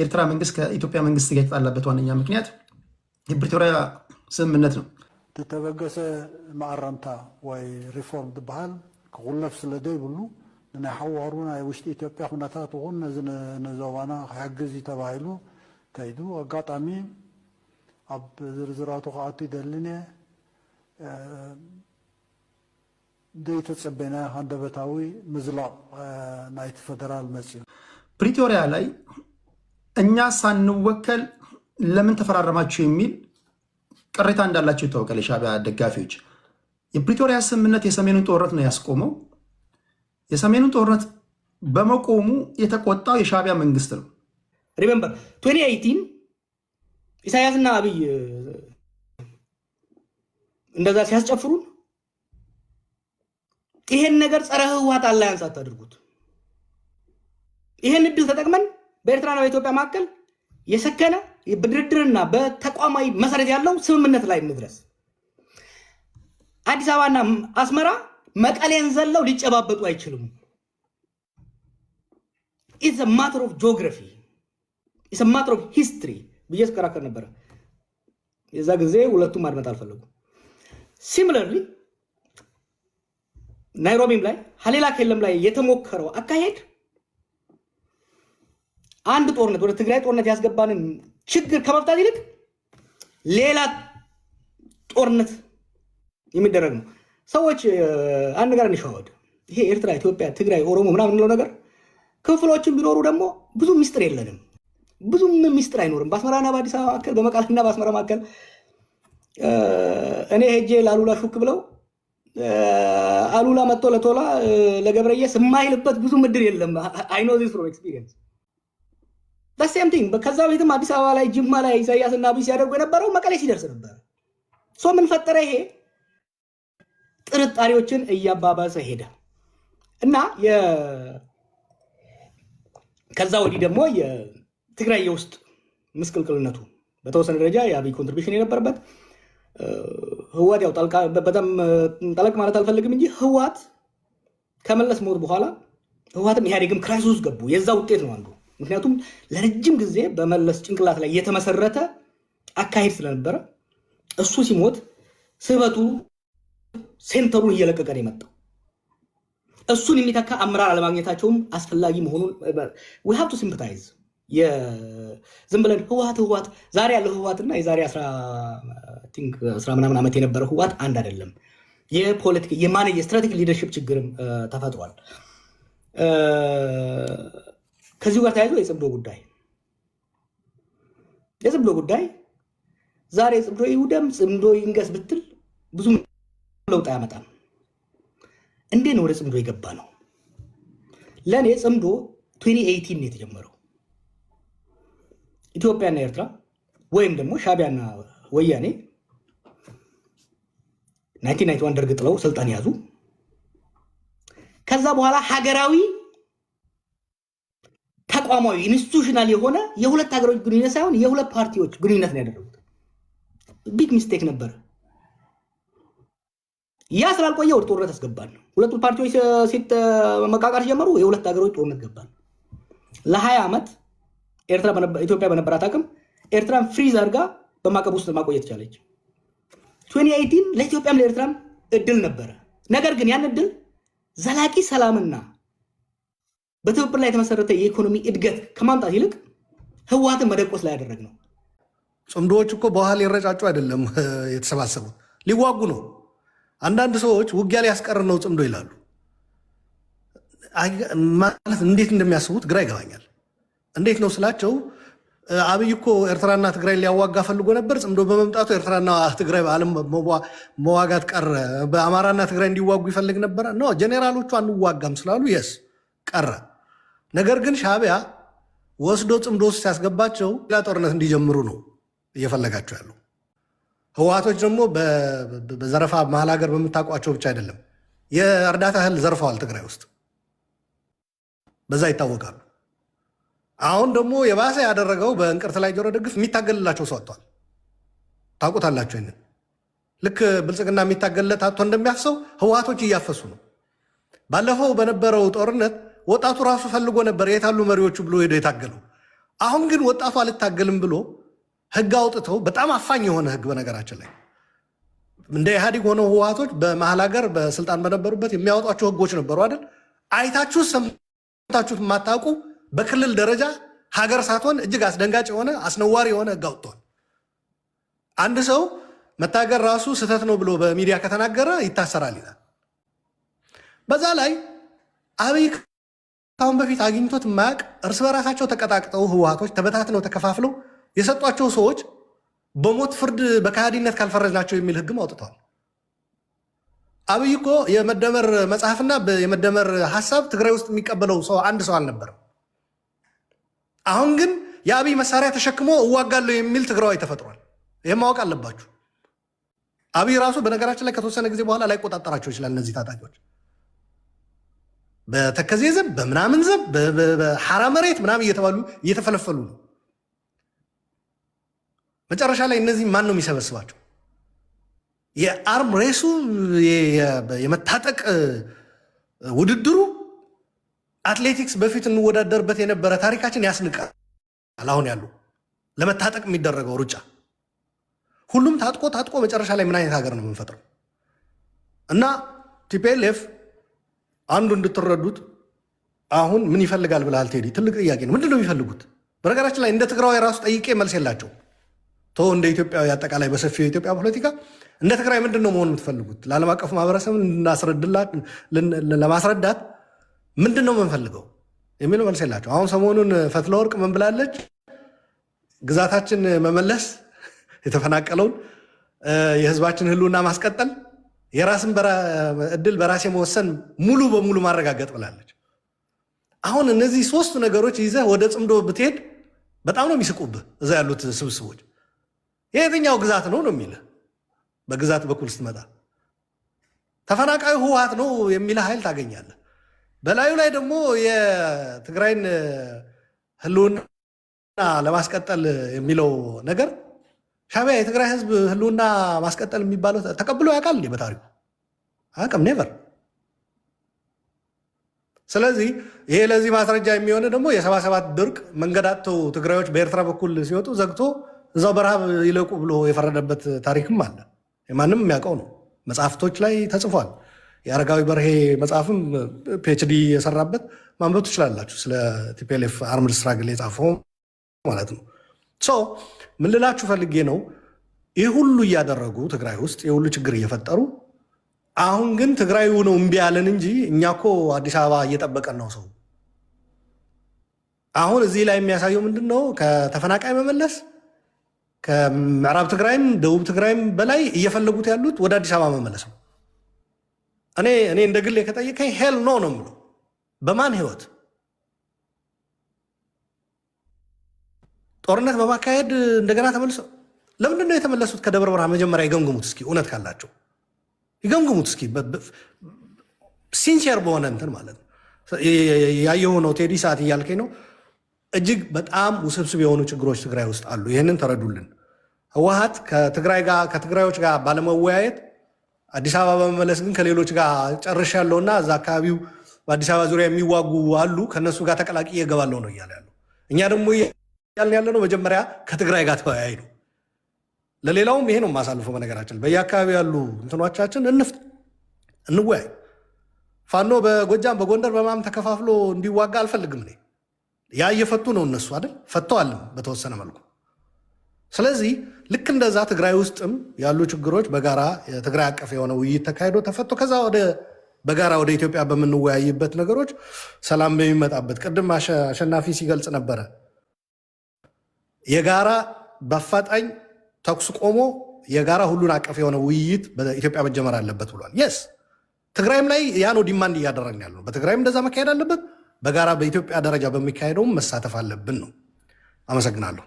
ኤርትራ መንግስት ከኢትዮጵያ መንግስት ጋር የተጣላበት ዋነኛ ምክንያት የፕሪቶሪያ ስምምነት ነው። ተተበገሰ ማዕረምታ ወይ ሪፎርም ትበሃል ክቁለፍ ስለደይ ብሉ ናይ ሓዋሩ ናይ ውሽጢ ኢትዮጵያ ኩነታት እውን ነዞባና ክሕግዝ ተባሂሉ ከይዱ ኣጋጣሚ ኣብ ዝርዝራቱ ከኣቱ ይደልን ደይተፀበና ሃንደበታዊ ምዝላቕ ናይቲ ፌደራል መፅኡ ፕሪቶሪያ ላይ እኛ ሳንወከል ለምን ተፈራረማችሁ የሚል ቅሬታ እንዳላቸው ይታወቃል። የሻዕቢያ ደጋፊዎች የፕሪቶሪያ ስምምነት የሰሜኑን ጦርነት ነው ያስቆመው። የሰሜኑን ጦርነት በመቆሙ የተቆጣው የሻዕቢያ መንግስት ነው። ሪሜምበር 2018 ኢሳያስና አብይ እንደዛ ሲያስጨፍሩን ይሄን ነገር ጸረ ህወሓት አላያንስ አታድርጉት። ይሄን እድል ተጠቅመን በኤርትራና በኢትዮጵያ መካከል የሰከነ በድርድርና በተቋማዊ መሰረት ያለው ስምምነት ላይ እንድረስ። አዲስ አበባና አስመራ መቀሌን ዘለው ሊጨባበጡ አይችሉም። ኢትስ አ ማተር ኦፍ ጂኦግራፊ ኢትስ አ ማተር ኦፍ ሂስትሪ ብዬ ስከራከር ነበረ። የዛ ጊዜ ሁለቱም ማድመጥ አልፈለጉም። ሲሚለርሊ ናይሮቢም ላይ ሀሌላ ኬለም ላይ የተሞከረው አካሄድ አንድ ጦርነት ወደ ትግራይ ጦርነት ያስገባንን ችግር ከመፍታት ይልቅ ሌላ ጦርነት የሚደረግ ነው። ሰዎች አንድ ነገር እንሸዋወድ። ይሄ ኤርትራ፣ ኢትዮጵያ፣ ትግራይ፣ ኦሮሞ ምናምን እንለው ነገር ክፍሎችን ቢኖሩ ደግሞ ብዙ ሚስጥር የለንም። ብዙም ሚስጥር አይኖርም። በአስመራና በአዲስ አበባ መካከል፣ በመቀሌና በአስመራ መካከል እኔ ሄጄ ለአሉላ ሹክ ብለው አሉላ መጥቶ ለቶላ ለገብረየስ የማይልበት ብዙ ምድር የለም። አይ ኖ ዚስ ፍሮም ኤክስፒሪየንስ ሴም ቲንግ። ከዛ ቤትም አዲስ አበባ ላይ ጅማ ላይ ኢሳያስ እና አብይ ሲያደርጉ የነበረው መቀሌ ሲደርስ ነበር። ሶ ምን ፈጠረ? ይሄ ጥርጣሬዎችን እያባባሰ ሄደ እና ከዛ ወዲህ ደግሞ የትግራይ የውስጥ ምስቅልቅልነቱ በተወሰነ ደረጃ የአብይ ኮንትሪቢሽን የነበረበት ህወሓት ያው በጣም ጠለቅ ማለት አልፈልግም እንጂ ህወሓት ከመለስ ሞት በኋላ ህወሓትም ኢህአዴግም ክራይሲስ ውስጥ ገቡ። የዛ ውጤት ነው አንዱ። ምክንያቱም ለረጅም ጊዜ በመለስ ጭንቅላት ላይ የተመሰረተ አካሄድ ስለነበረ እሱ ሲሞት ስበቱ ሴንተሩን እየለቀቀ ነው የመጣው። እሱን የሚተካ አመራር አለማግኘታቸውም አስፈላጊ መሆኑን we have to sympathize። ዝም ብለን ህወሓት ዛሬ ያለው ህወሓትና የዛሬ 10 ምናምን ዓመት የነበረው ህወሓት አንድ አይደለም። የፖለቲካ የማኔጅ ስትራቴጂክ ሊደርሺፕ ችግርም ተፈጥሯል። ከዚሁ ጋር ተያይዞ የጽምዶ ጉዳይ ዛሬ ጽምዶ ይውደም ጽምዶ ይንገስ ብትል ብዙ ለውጥ አያመጣም። እንዴት ነው ወደ ጽምዶ የገባ ነው? ለኔ ጽምዶ 2018 ነው የተጀመረው። ኢትዮጵያና ኤርትራ ወይም ደግሞ ሻዕቢያና ወያኔ 1991 ደርግ ጥለው ስልጣን ያዙ። ከዛ በኋላ ሀገራዊ ተቋማዊ ኢንስቲትዩሽናል የሆነ የሁለት ሀገሮች ግንኙነት ሳይሆን የሁለት ፓርቲዎች ግንኙነት ነው ያደረጉት። ቢግ ሚስቴክ ነበር። ያ ስላልቆየ ወደ ጦርነት አስገባን። ሁለቱ ፓርቲዎች መቃቃር ጀመሩ። የሁለት ሀገሮች ጦርነት ገባን። ለ20 ዓመት ኢትዮጵያ በነበራት አቅም ኤርትራን ፍሪዝ አድርጋ በማዕቀብ ውስጥ ማቆየት ቻለች። 2018 ለኢትዮጵያም ለኤርትራም እድል ነበረ። ነገር ግን ያን እድል ዘላቂ ሰላምና በትብብር ላይ የተመሰረተ የኢኮኖሚ እድገት ከማምጣት ይልቅ ህወሓትን መደቆስ ላይ ያደረግ ነው። ጽምዶዎች እኮ በኋላ ሊረጫጩ አይደለም የተሰባሰቡት፣ ሊዋጉ ነው። አንዳንድ ሰዎች ውጊያ ሊያስቀር ነው ጽምዶ ይላሉ። ማለት እንዴት እንደሚያስቡት ግራ ይገባኛል። እንዴት ነው ስላቸው አብይ እኮ ኤርትራና ትግራይ ሊያዋጋ ፈልጎ ነበር። ጽምዶ በመምጣቱ ኤርትራና ትግራይ በዓለም መዋጋት ቀረ። በአማራና ትግራይ እንዲዋጉ ይፈልግ ነበር ነው። ጄኔራሎቹ አንዋጋም ስላሉ የስ ቀረ። ነገር ግን ሻዕቢያ ወስዶ ጽምዶ ውስጥ ሲያስገባቸው ሌላ ጦርነት እንዲጀምሩ ነው እየፈለጋቸው ያለው። ህወሓቶች ደግሞ በዘረፋ መሀል ሀገር በምታውቋቸው ብቻ አይደለም፣ የእርዳታ እህል ዘርፈዋል ትግራይ ውስጥ፣ በዛ ይታወቃሉ። አሁን ደግሞ የባሰ ያደረገው በእንቅርት ላይ ጆሮ ደግፍ የሚታገልላቸው ሰው አጥቷል። ታውቁታላችሁ። ይንን ልክ ብልጽግና የሚታገልለት አጥቶ እንደሚያፍሰው ህወሓቶች እያፈሱ ነው። ባለፈው በነበረው ጦርነት ወጣቱ ራሱ ፈልጎ ነበር የታሉ መሪዎቹ ብሎ ሄዶ የታገለው። አሁን ግን ወጣቱ አልታገልም ብሎ ህግ አውጥተው በጣም አፋኝ የሆነ ህግ በነገራችን ላይ እንደ ኢህአዴግ ሆነው ህወሓቶች በመሀል ሀገር በስልጣን በነበሩበት የሚያወጧቸው ህጎች ነበሩ አይደል? አይታችሁ ሰምታችሁት የማታውቁ በክልል ደረጃ ሀገር ሳትሆን እጅግ አስደንጋጭ የሆነ አስነዋሪ የሆነ ህግ አውጥተዋል። አንድ ሰው መታገር ራሱ ስህተት ነው ብሎ በሚዲያ ከተናገረ ይታሰራል ይላል። በዛ ላይ አብይ ካሁን በፊት አግኝቶት የማያውቅ እርስ በራሳቸው ተቀጣቅጠው ህወሓቶች ተበታትነው ተከፋፍለው የሰጧቸው ሰዎች በሞት ፍርድ በከሃዲነት ካልፈረጅናቸው የሚል ህግም አውጥተዋል። አብይ እኮ የመደመር መጽሐፍና የመደመር ሀሳብ ትግራይ ውስጥ የሚቀበለው ሰው አንድ ሰው አልነበረም። አሁን ግን የአብይ መሳሪያ ተሸክሞ እዋጋለሁ የሚል ትግራዋይ ተፈጥሯል። ይህም ማወቅ አለባችሁ። አብይ ራሱ በነገራችን ላይ ከተወሰነ ጊዜ በኋላ ላይቆጣጠራቸው ይችላል። እነዚህ ታጣቂዎች በተከዜ ዘብ በምናምን ዘብ በሐራ መሬት ምናምን እየተባሉ እየተፈለፈሉ ነው። መጨረሻ ላይ እነዚህ ማን ነው የሚሰበስባቸው? የአርም ሬሱ የመታጠቅ ውድድሩ አትሌቲክስ በፊት እንወዳደርበት የነበረ ታሪካችን ያስንቃል። አሁን ያሉ ለመታጠቅ የሚደረገው ሩጫ ሁሉም ታጥቆ መጨረሻ ላይ ምን አይነት ሀገር ነው የምንፈጥረው? እና ቲፒኤልኤፍ አንዱ እንድትረዱት አሁን ምን ይፈልጋል ብለሃል ቴዲ? ትልቅ ጥያቄ ነው። ምንድን ነው የሚፈልጉት? በነገራችን ላይ እንደ ትግራዊ ራሱ ጠይቄ መልስ የላቸው። እንደ ኢትዮጵያዊ አጠቃላይ በሰፊው የኢትዮጵያ ፖለቲካ እንደ ትግራይ ምንድን ነው መሆን የምትፈልጉት? ለዓለም አቀፉ ማህበረሰብ ለማስረዳት ምንድን ነው የምንፈልገው የሚለው መልስ የላቸው። አሁን ሰሞኑን ፈትለወርቅ ምን ብላለች? ግዛታችን መመለስ፣ የተፈናቀለውን የህዝባችን ህልውና ማስቀጠል፣ የራስን እድል በራሴ መወሰን ሙሉ በሙሉ ማረጋገጥ ብላለች። አሁን እነዚህ ሶስቱ ነገሮች ይዘህ ወደ ጽምዶ ብትሄድ በጣም ነው የሚስቁብህ። እዛ ያሉት ስብስቦች የየትኛው ግዛት ነው ነው የሚልህ። በግዛት በኩል ስትመጣ ተፈናቃዩ ህወሓት ነው የሚልህ ኃይል ታገኛለህ። በላዩ ላይ ደግሞ የትግራይን ህልውና ለማስቀጠል የሚለው ነገር ሻዕቢያ የትግራይ ህዝብ ህልውና ማስቀጠል የሚባለው ተቀብሎ ያውቃል እንዴ? በታሪኩ አያውቅም። ኔቨር። ስለዚህ ይሄ ለዚህ ማስረጃ የሚሆነ ደግሞ የ77 ድርቅ መንገድ አጥተው ትግራዮች በኤርትራ በኩል ሲወጡ ዘግቶ እዛው በረሃብ ይለቁ ብሎ የፈረደበት ታሪክም አለ። ማንም የሚያውቀው ነው። መጽሐፍቶች ላይ ተጽፏል። የአረጋዊ በርሄ መጽሐፍም ፒኤችዲ የሰራበት ማንበብ ትችላላችሁ። ስለ ቲፒኤልኤፍ አርምድ ስትራግል የጻፈው ማለት ነው። ምን ልላችሁ ፈልጌ ነው፣ ይህ ሁሉ እያደረጉ ትግራይ ውስጥ የሁሉ ችግር እየፈጠሩ አሁን ግን ትግራዩ ነው እምቢ ያለን እንጂ እኛ እኮ አዲስ አበባ እየጠበቀን ነው ሰው። አሁን እዚህ ላይ የሚያሳየው ምንድን ነው? ከተፈናቃይ መመለስ ከምዕራብ ትግራይም ደቡብ ትግራይም በላይ እየፈለጉት ያሉት ወደ አዲስ አበባ መመለስ ነው። እኔ እንደ ግሌ ከጠየቀኝ ሄል ኖ ነው የምለው። በማን ህይወት ጦርነት በማካሄድ እንደገና ተመልሰው ለምንድን ነው የተመለሱት? ከደብረ ብርሃን መጀመሪያ ይገምግሙት እስኪ። እውነት ካላቸው ይገምግሙት እስኪ። ሲንሲየር በሆነ እንትን ማለት ነው። ያየሁ ነው ቴዲ፣ ሰዓት እያልከኝ ነው። እጅግ በጣም ውስብስብ የሆኑ ችግሮች ትግራይ ውስጥ አሉ። ይህንን ተረዱልን። ህወሓት ከትግራዮች ጋር ባለመወያየት አዲስ አበባ በመመለስ ግን ከሌሎች ጋር ጨርሻለሁና እዛ አካባቢው በአዲስ አበባ ዙሪያ የሚዋጉ አሉ ከእነሱ ጋር ተቀላቅዬ እገባለሁ ነው እያለ ያለው። እኛ ደግሞ ያልን ያለ ነው መጀመሪያ ከትግራይ ጋር ተወያይ ነው። ለሌላውም ይሄ ነው የማሳልፈው። በነገራችን በየአካባቢ ያሉ እንትኖቻችን እንወያይ። ፋኖ በጎጃም በጎንደር በማም ተከፋፍሎ እንዲዋጋ አልፈልግም እኔ። ያ እየፈቱ ነው እነሱ አይደል? ፈተዋልም በተወሰነ መልኩ። ስለዚህ ልክ እንደዛ ትግራይ ውስጥም ያሉ ችግሮች በጋራ የትግራይ አቀፍ የሆነ ውይይት ተካሂዶ ተፈቶ ከዛ በጋራ ወደ ኢትዮጵያ በምንወያይበት ነገሮች ሰላም በሚመጣበት ቅድም አሸናፊ ሲገልጽ ነበረ። የጋራ በአፋጣኝ ተኩስ ቆሞ የጋራ ሁሉን አቀፍ የሆነ ውይይት በኢትዮጵያ መጀመር አለበት ብሏል። የስ ትግራይም ላይ ያ ነው ዲማንድ እያደረግን ያለ ነው። በትግራይም እንደዛ መካሄድ አለበት። በጋራ በኢትዮጵያ ደረጃ በሚካሄደውም መሳተፍ አለብን ነው። አመሰግናለሁ።